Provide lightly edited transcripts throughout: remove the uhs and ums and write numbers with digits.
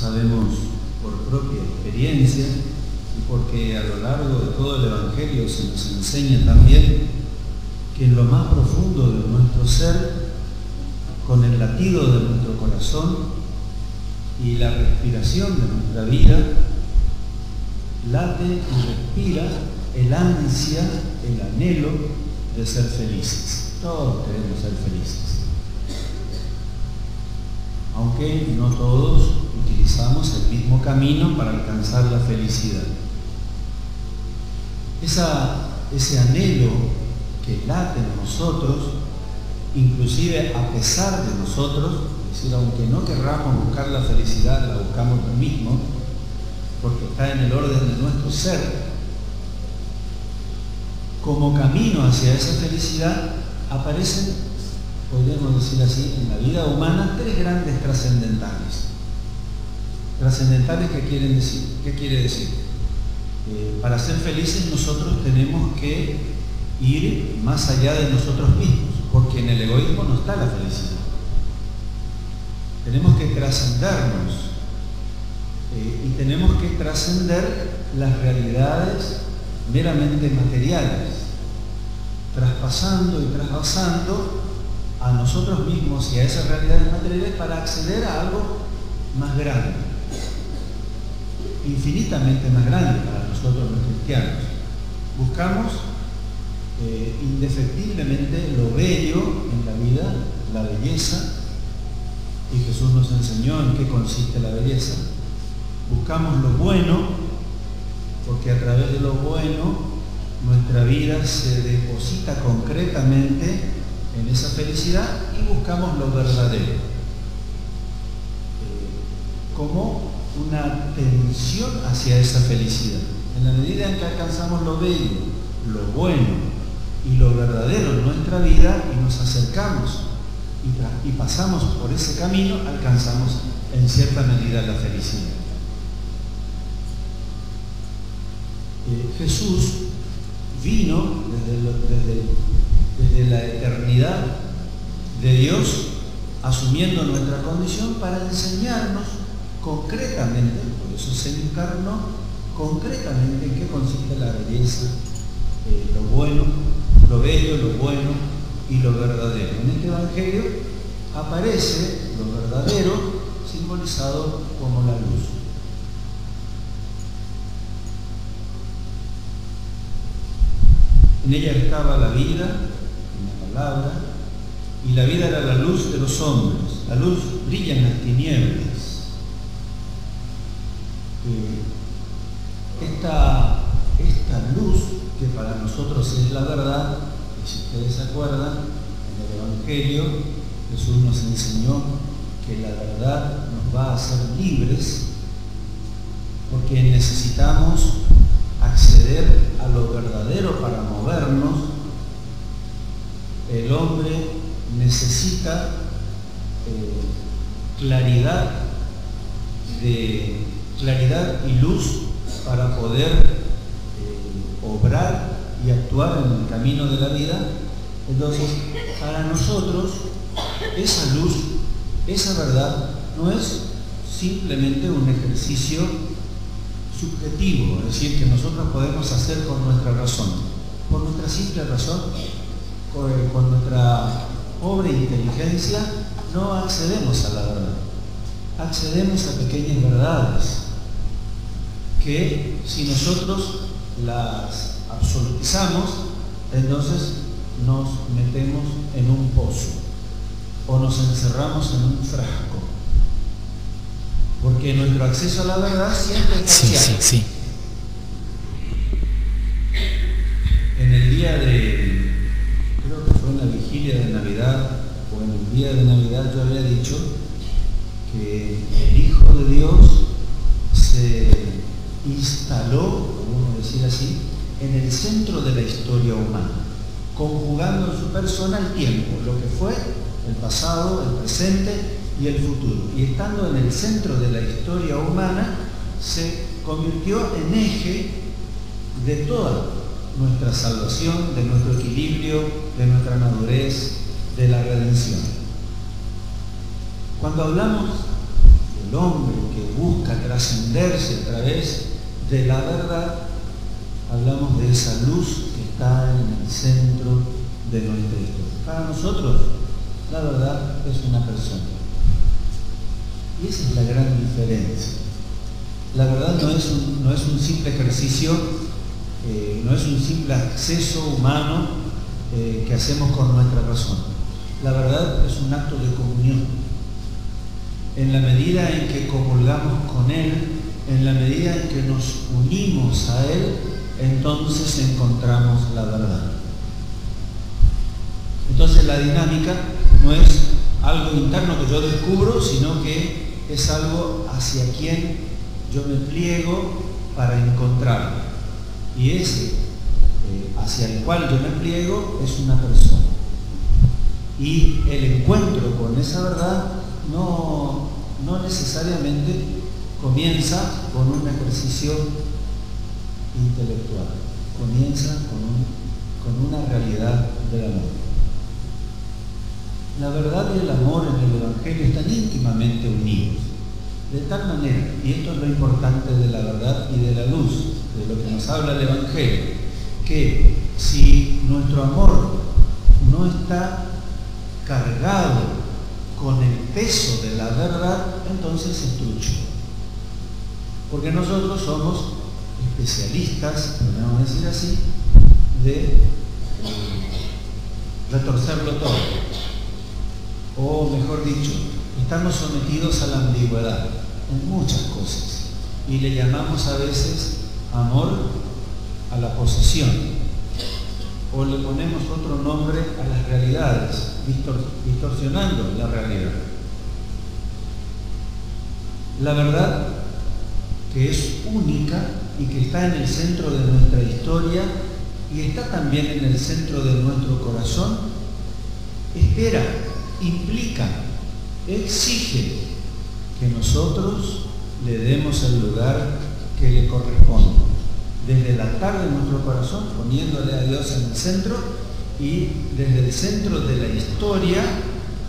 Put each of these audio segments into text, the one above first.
Sabemos por propia experiencia y porque a lo largo de todo el Evangelio se nos enseña también que en lo más profundo de nuestro ser, con el latido de nuestro corazón y la respiración de nuestra vida, late y respira el ansia, el anhelo de ser felices. Todos queremos ser felices. Aunque no todos utilizamos el mismo camino para alcanzar la felicidad. Ese anhelo que late en nosotros, inclusive a pesar de nosotros, es decir, aunque no querramos buscar la felicidad, la buscamos lo mismo, porque está en el orden de nuestro ser. Como camino hacia esa felicidad aparecen, podríamos decir así, en la vida humana tres grandes trascendentales. ¿Trascendentales qué quieren decir? ¿Qué quiere decir? Para ser felices nosotros tenemos que ir más allá de nosotros mismos, porque en el egoísmo no está la felicidad. Tenemos que trascendernos y tenemos que trascender las realidades meramente materiales, traspasando y trasvasando a nosotros mismos y a esas realidades materiales para acceder a algo más grande, infinitamente más grande para nosotros los cristianos. Buscamos indefectiblemente lo bello en la vida, la belleza, y Jesús nos enseñó en qué consiste la belleza. Buscamos lo bueno, porque a través de lo bueno nuestra vida se deposita concretamente en esa felicidad, y buscamos lo verdadero como una tensión hacia esa felicidad. En la medida en que alcanzamos lo bello, lo bueno y lo verdadero en nuestra vida y nos acercamos y pasamos por ese camino, alcanzamos en cierta medida la felicidad. Jesús vino desde la eternidad de Dios, asumiendo nuestra condición para enseñarnos concretamente, por eso se encarnó, concretamente en qué consiste la belleza, lo bueno, lo bello, lo bueno y lo verdadero. En este Evangelio aparece lo verdadero simbolizado como la luz. En ella estaba la vida, en la palabra, y la vida era la luz de los hombres. La luz brilla en las tinieblas. Esta luz, que para nosotros es la verdad, y si ustedes se acuerdan, en el Evangelio Jesús nos enseñó que la verdad nos va a hacer libres, porque necesitamos acceder a lo verdadero para movernos. El hombre necesita claridad y luz para poder obrar y actuar en el camino de la vida. Entonces, para nosotros, esa luz, esa verdad, no es simplemente un ejercicio subjetivo, es decir, que nosotros podemos hacer con nuestra razón. Por nuestra simple razón, con nuestra pobre inteligencia, no accedemos a la verdad. Accedemos a pequeñas verdades que, si nosotros las absolutizamos, entonces nos metemos en un pozo o nos encerramos en un frasco, porque nuestro acceso a la verdad siempre es parcial. Sí. En el día creo que fue en la vigilia de Navidad o en el día de Navidad, yo había dicho que el Hijo de Dios se instaló, podemos decir así, en el centro de la historia humana, conjugando en su persona el tiempo, lo que fue, el pasado, el presente y el futuro. Y estando en el centro de la historia humana, se convirtió en eje de toda nuestra salvación, de nuestro equilibrio, de nuestra madurez, de la redención. Cuando hablamos de el hombre que busca trascenderse a través de la verdad, hablamos de esa luz que está en el centro de nuestra historia. Para nosotros, la verdad es una persona. Y esa es la gran diferencia. La verdad no es un simple ejercicio, no es un simple acceso humano que hacemos con nuestra razón. La verdad es un acto de comunión. En la medida en que comulgamos con Él, en la medida en que nos unimos a Él, entonces encontramos la verdad. Entonces la dinámica no es algo interno que yo descubro, sino que es algo hacia quien yo me pliego para encontrarlo. Y ese hacia el cual yo me pliego es una persona. Y el encuentro con esa verdad no necesariamente comienza con un ejercicio intelectual, comienza con una realidad del amor. La verdad y el amor en el Evangelio están íntimamente unidos, de tal manera, y esto es lo importante de la verdad y de la luz, de lo que nos habla el Evangelio, que si nuestro amor no está cargado con el peso de la verdad, entonces es trucho. Porque nosotros somos especialistas, podemos decir así, de retorcerlo todo. O mejor dicho, estamos sometidos a la ambigüedad en muchas cosas. Y le llamamos a veces amor a la posesión. O le ponemos otro nombre a las realidades, distorsionando la realidad. La verdad, que es única y que está en el centro de nuestra historia y está también en el centro de nuestro corazón, espera, implica, exige que nosotros le demos el lugar que le corresponde. Desde el altar de nuestro corazón, poniéndole a Dios en el centro, y desde el centro de la historia,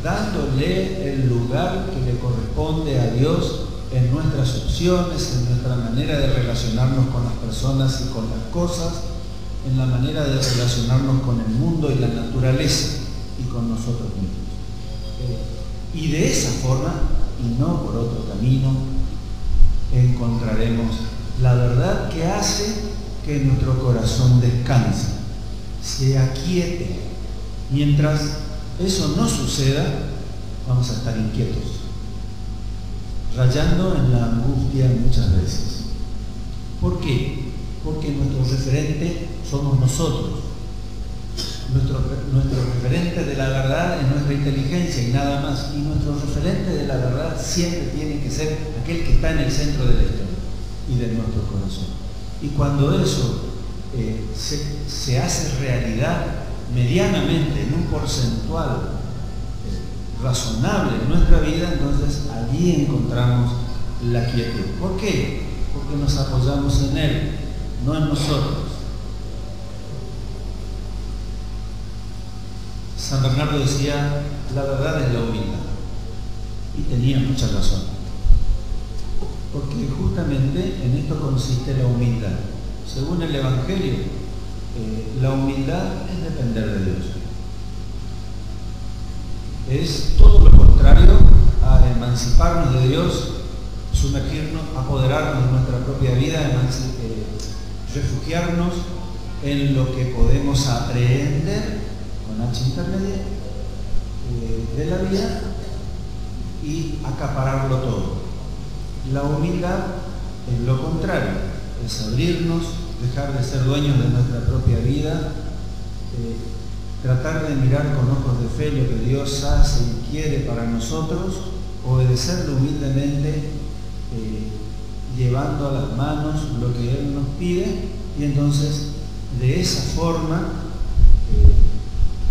dándole el lugar que le corresponde a Dios en nuestras opciones, en nuestra manera de relacionarnos con las personas y con las cosas, en la manera de relacionarnos con el mundo y la naturaleza y con nosotros mismos. Y de esa forma, y no por otro camino, encontraremos la verdad que hace que nuestro corazón descanse, se aquiete. Mientras eso no suceda, vamos a estar inquietos, rayando en la angustia muchas veces. ¿Por qué? Porque nuestro referente somos nosotros. Nuestro referente de la verdad es nuestra inteligencia y nada más. Y nuestro referente de la verdad siempre tiene que ser aquel que está en el centro de la historia y de nuestro corazón. Y cuando eso se hace realidad medianamente en un porcentual razonable en nuestra vida, entonces allí encontramos la quietud. ¿Por qué? Porque nos apoyamos en Él, no en nosotros. San Bernardo decía, la verdad es la humildad. Y tenía mucha razón. Porque justamente en esto consiste la humildad. Según el Evangelio, la humildad es depender de Dios. Es todo lo contrario a emanciparnos de Dios, sumergirnos, apoderarnos de nuestra propia vida, refugiarnos en lo que podemos aprehender con H intermedia de la vida y acapararlo todo. La humildad es lo contrario, es abrirnos, dejar de ser dueños de nuestra propia vida, tratar de mirar con ojos de fe lo que Dios hace y quiere para nosotros, obedecerle humildemente, llevando a las manos lo que Él nos pide, y entonces de esa forma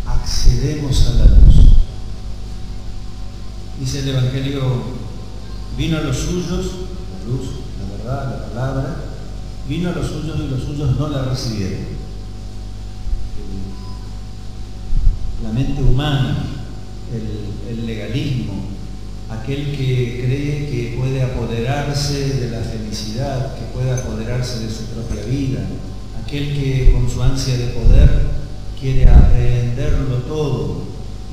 accedemos a la luz. Dice el Evangelio, vino a los suyos, la luz, la verdad, la palabra, vino a los suyos y los suyos no la recibieron. La mente humana, el legalismo, aquel que cree que puede apoderarse de la felicidad, que puede apoderarse de su propia vida, aquel que con su ansia de poder quiere aprehenderlo todo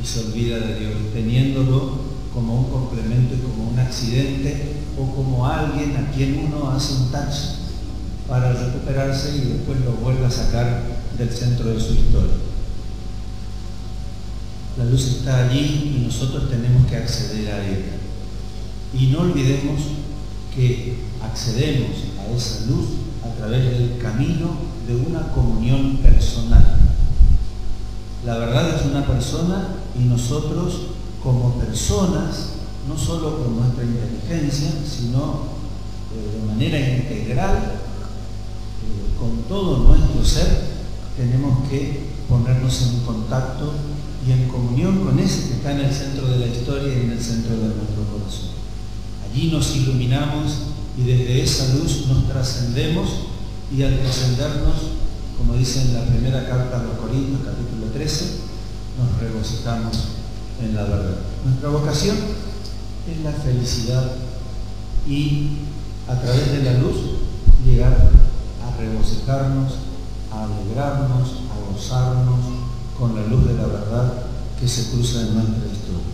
y se olvida de Dios, teniéndolo como un complemento y como un accidente o como alguien a quien uno hace un taxi para recuperarse y después lo vuelve a sacar del centro de su historia. La luz está allí y nosotros tenemos que acceder a ella. Y no olvidemos que accedemos a esa luz a través del camino de una comunión personal. La verdad es una persona y nosotros como personas, no solo con nuestra inteligencia, sino de manera integral, con todo nuestro ser, tenemos que ponernos en contacto y en comunión con ese que está en el centro de la historia y en el centro de nuestro corazón. Allí nos iluminamos y desde esa luz nos trascendemos, y al trascendernos, como dice en la primera carta a los Corintios, capítulo 13, nos regocijamos en la verdad. Nuestra vocación es la felicidad y a través de la luz llegar a regocijarnos, a alegrarnos, a gozarnos con la luz de la verdad que se cruza en nuestra historia.